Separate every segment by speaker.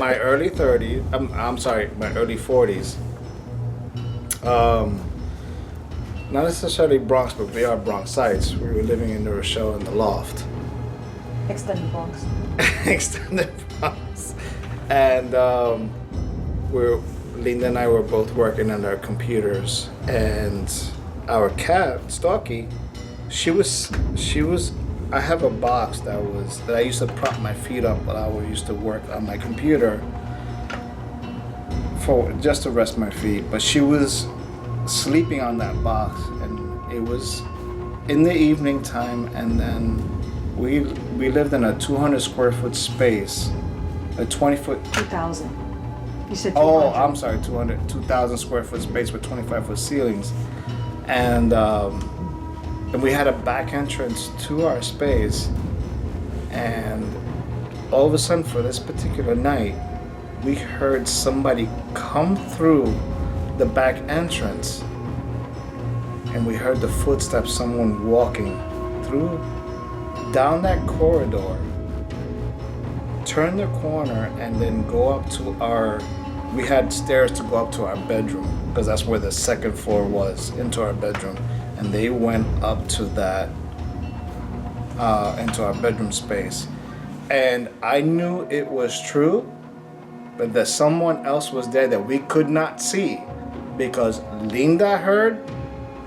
Speaker 1: my early 30s. I'm sorry, my early 40s. Not necessarily Bronx, but we are Bronxites. We were living in New Rochelle in the loft.
Speaker 2: Extended Bronx.
Speaker 1: Extended Bronx. And Linda and I were both working on our computers, and our cat, Stalky, she was I have a box that I used to prop my feet up while I used to work on my computer for just to rest my feet, but she was sleeping on that box, and it was in the evening time, and then we lived in a 200 square foot space, a 20 foot
Speaker 2: 2,000. You said 200.
Speaker 1: Oh, I'm sorry, 2,000 square foot space with 25 foot ceilings, and we had a back entrance to our space, and all of a sudden for this particular night, we heard somebody come through the back entrance, and we heard the footsteps, someone walking through down that corridor, turn the corner, and then go up to we had stairs to go up to our bedroom, because that's where the second floor was, into our bedroom, and they went up to that into our bedroom space, and I knew it was true, but that someone else was there that we could not see, because Linda heard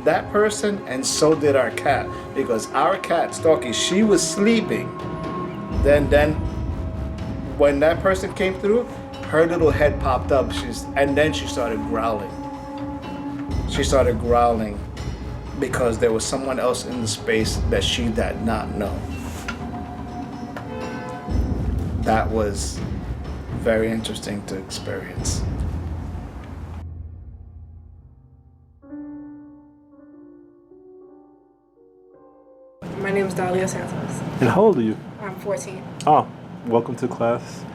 Speaker 1: that person, and so did our cat, because our cat Stalky, she was sleeping. Then when that person came through, her little head popped up, and then she started growling. She started growling because there was someone else in the space that she did not know. That was very interesting to experience.
Speaker 3: My name is Dahlia Santos.
Speaker 4: And how old are you?
Speaker 3: I'm 14.
Speaker 4: Oh, welcome to class.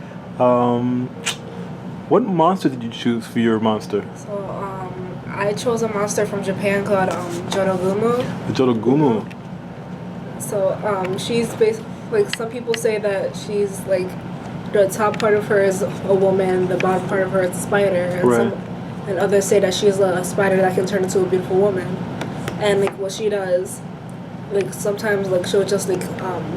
Speaker 4: What monster did you choose for your monster?
Speaker 3: So, I chose a monster from Japan called Jodogumu.
Speaker 4: The Jodogumu.
Speaker 3: So, she's basically, like, some people say that she's, like, the top part of her is a woman, the bottom part of her is a spider. And,
Speaker 4: right.
Speaker 3: And others say that she's a spider that can turn into a beautiful woman. And, like, what she does, like, sometimes, like, she'll just, like,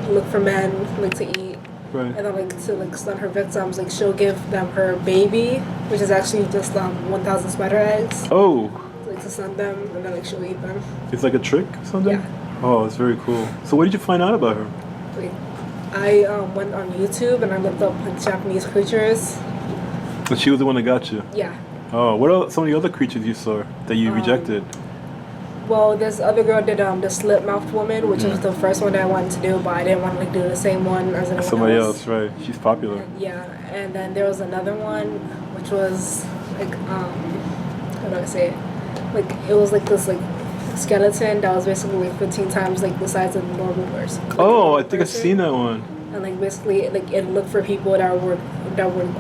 Speaker 3: look for men, like, to eat.
Speaker 4: Right.
Speaker 3: And then, like, to, like, stun her victims, like, she'll give them her baby, which is actually just 1,000 spider eggs.
Speaker 4: Oh.
Speaker 3: Like, to stun them, and then, like, she'll eat them.
Speaker 4: It's like a trick or something?
Speaker 3: Yeah.
Speaker 4: Oh, it's very cool. So what did you find out about her?
Speaker 3: Like, I went on YouTube and I looked up, like, Japanese creatures.
Speaker 4: And she was the one that got you?
Speaker 3: Yeah.
Speaker 4: Oh, what are some of the other creatures you saw that you rejected?
Speaker 3: Well, this other girl did the slit-mouthed woman, which was the first one that I wanted to do, but I didn't want to, like, do the same one as anyone
Speaker 4: Somebody
Speaker 3: else.
Speaker 4: else, right? She's popular.
Speaker 3: And then there was another one, which was like, how do I say it? Like, it was like this, like, skeleton that was basically like 15 times like the size of a normal person. Like,
Speaker 4: oh, I think I've seen that one.
Speaker 3: And like basically, like, it looked for people that were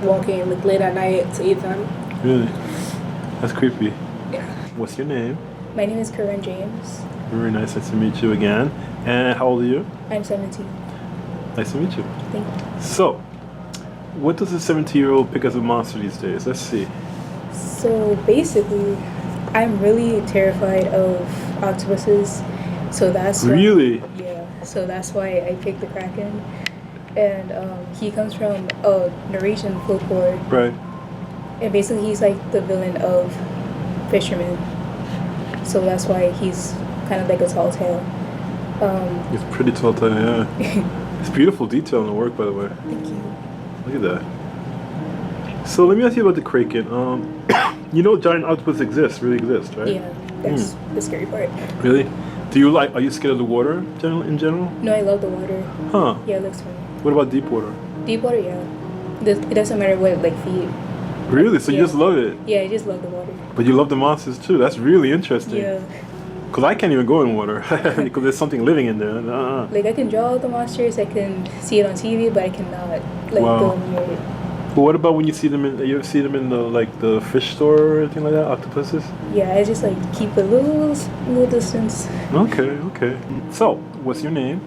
Speaker 3: walking like late at night to eat them.
Speaker 4: Really? That's creepy.
Speaker 3: Yeah.
Speaker 4: What's your name?
Speaker 5: My name is Corinne James.
Speaker 4: Very nice to meet you again. And how old are you?
Speaker 5: I'm 17.
Speaker 4: Nice to meet you.
Speaker 5: Thank you.
Speaker 4: So, what does a 17-year-old pick as a monster these days? Let's see.
Speaker 5: So basically, I'm really terrified of octopuses. So that's why,
Speaker 4: really?
Speaker 5: Yeah. So that's why I picked the Kraken. And he comes from Norwegian folklore.
Speaker 4: Right.
Speaker 5: And basically, he's like the villain of Fisherman. So that's why he's kind of like a tall tale.
Speaker 4: It's pretty tall tale, yeah. It's beautiful detail in the work, by the way.
Speaker 5: Thank you.
Speaker 4: Look at that. So let me ask you about the Kraken. You know giant octopus really exist, right?
Speaker 5: Yeah, that's the scary part.
Speaker 4: Really? Are you scared of the water in general?
Speaker 5: No, I love the water.
Speaker 4: Huh.
Speaker 5: Yeah, it looks fun.
Speaker 4: What about deep water?
Speaker 5: Deep water, yeah. It doesn't matter what like feet.
Speaker 4: Really? So you just love it?
Speaker 5: Yeah, I just love the water.
Speaker 4: But you love the monsters too. That's really interesting.
Speaker 5: Yeah.
Speaker 4: Because I can't even go in water because there's something living in there.
Speaker 5: Like I can draw the monsters, I can see it on TV, but I cannot like go near it.
Speaker 4: But what about when you see them you ever see them in the fish store or anything like that? Octopuses?
Speaker 5: Yeah, I just like keep a little distance.
Speaker 4: Okay. So, what's your name?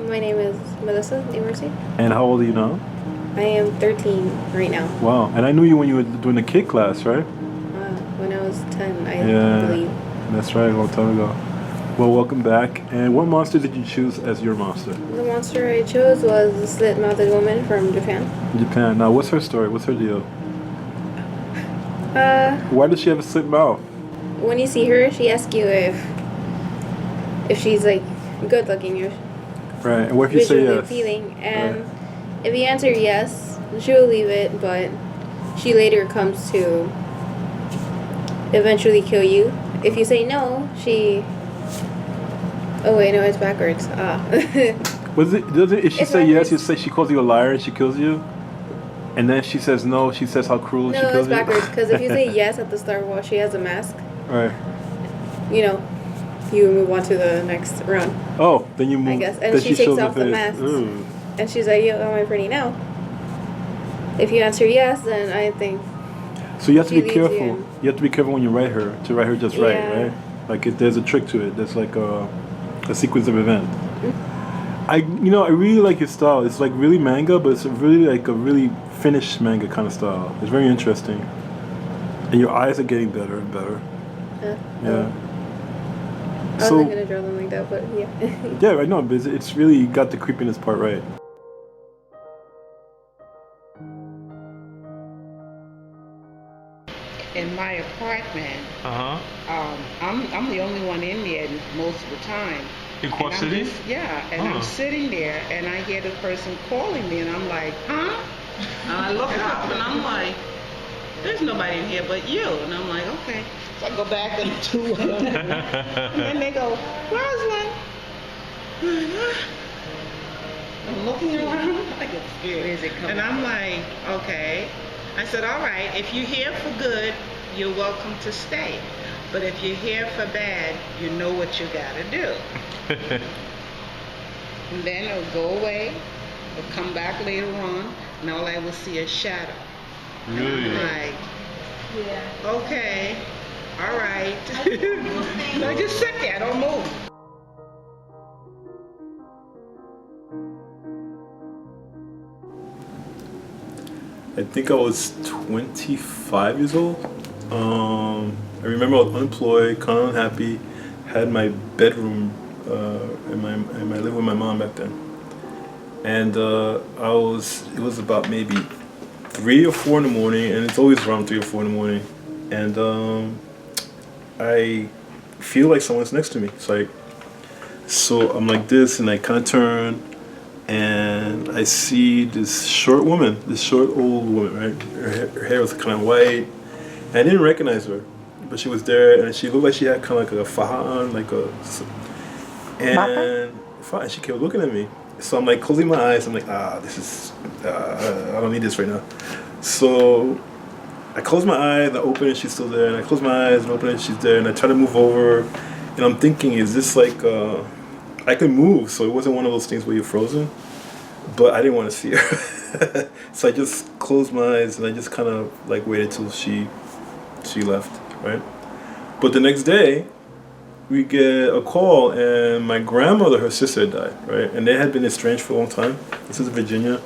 Speaker 6: My name is Melissa Iversi.
Speaker 4: And how old are you now?
Speaker 6: I am 13 right now.
Speaker 4: Wow. And I knew you when you were doing the kid class, right?
Speaker 6: When I was 10, I
Speaker 4: Yeah.
Speaker 6: believe.
Speaker 4: That's right, a long time ago. Well, welcome back. And what monster did you choose as your monster?
Speaker 6: The monster I chose was the slit-mouthed woman from Japan.
Speaker 4: Japan. Now, what's her story? What's her deal? Why does she have a slit mouth?
Speaker 6: When you see her, she asks you if she's like good looking or
Speaker 4: Right. And what if you say
Speaker 6: visually
Speaker 4: yes?
Speaker 6: appealing. And
Speaker 4: Right.
Speaker 6: if you answer yes, she'll leave it, but she later comes to eventually kill you. If you say no, she... Oh wait, no, it's backwards.
Speaker 4: Was it? Does it? If she
Speaker 6: It's
Speaker 4: say yes,
Speaker 6: backwards.
Speaker 4: you say she calls you a liar and she kills you, and then she says no. She says how cruel she
Speaker 6: No,
Speaker 4: kills
Speaker 6: it's backwards.
Speaker 4: you.
Speaker 6: Because if you say yes at the start while she has a mask,
Speaker 4: Right.
Speaker 6: you know, you move on to the next round.
Speaker 4: Oh, then you move.
Speaker 6: I guess. And
Speaker 4: then
Speaker 6: she takes
Speaker 4: shows her
Speaker 6: off the
Speaker 4: face.
Speaker 6: mask.
Speaker 4: Ooh.
Speaker 6: And she's like, yo, am I pretty now? If you answer yes, then I think...
Speaker 4: So you have to
Speaker 6: She
Speaker 4: be
Speaker 6: leaves you
Speaker 4: careful.
Speaker 6: in.
Speaker 4: You have to be careful when you write her to write her just right,
Speaker 6: Yeah.
Speaker 4: right? Like there's a trick to it. There's like a sequence of event. I really like your style. It's like really manga, but it's really like a really finished manga kind of style. It's very interesting, and your eyes are getting better and better. Yeah.
Speaker 6: I wasn't going to draw them like that, but yeah.
Speaker 4: Yeah, right. No, but it's really you got the creepiness part right.
Speaker 7: In my apartment,
Speaker 4: Uh-huh.
Speaker 7: I'm the only one in there most of the time.
Speaker 4: In Quad
Speaker 7: And I'm
Speaker 4: City?
Speaker 7: just- yeah, and
Speaker 4: Huh.
Speaker 7: I'm sitting there and I hear the person calling me and I'm like, huh? And I look up and I'm like, there's nobody in here but you. And I'm like, okay. So I go back into and then they go, Rosalind. I'm looking around. I get scared. And I'm like, okay. I said, all right, if you're here for good, you're welcome to stay. But if you're here for bad, you know what you gotta do. And then it'll go away, it'll come back later on, and all I will see is shadow.
Speaker 4: Really?
Speaker 7: And I'm like, okay, all right. So I just sit there, I don't move.
Speaker 4: I think I was 25 years old. I remember I was unemployed, kind of unhappy, had my bedroom, and I lived with my mom back then. And it was about maybe 3 or 4 in the morning, and it's always around 3 or 4 in the morning. And I feel like someone's next to me. It's like, so I'm like this, and I kind of turn, and I see this short woman, this short old woman, right? Her hair was kind of white. And I didn't recognize her, but she was there, and she looked like she had kind of like a faja on, and she kept looking at me. So I'm like closing my eyes. I'm like, this is, I don't need this right now. So I close my eyes, I open it, she's still there, and I close my eyes and open it, she's there, and I try to move over, and I'm thinking, is this like, I can move, so it wasn't one of those things where you're frozen, but I didn't want to see her. So I just closed my eyes and I just kind of like waited till she left, right? But the next day, we get a call, and my grandmother, her sister had died, right? And they had been estranged for a long time. This is Virginia.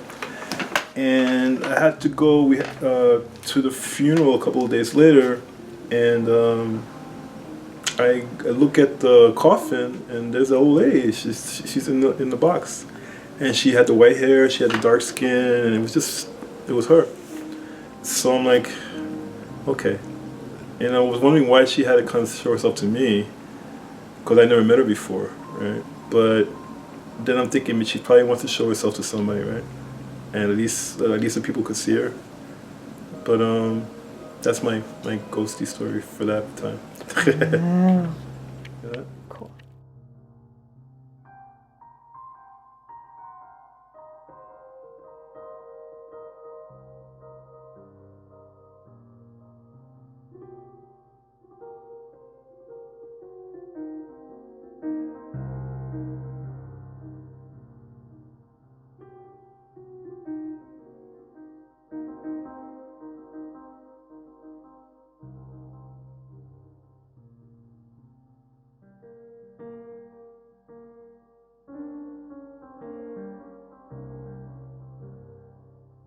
Speaker 4: And I had to go to the funeral a couple of days later, and I look at the coffin, and there's an old lady. She's in the box, and she had the white hair, she had the dark skin, and it was her. So I'm like, okay. And I was wondering why she had to kind of show herself to me, because I never met her before, right? But then I'm thinking she probably wants to show herself to somebody, right? And at least the people could see her. But that's my ghosty story for that time.
Speaker 2: Wow.
Speaker 4: Yeah.
Speaker 2: Cool.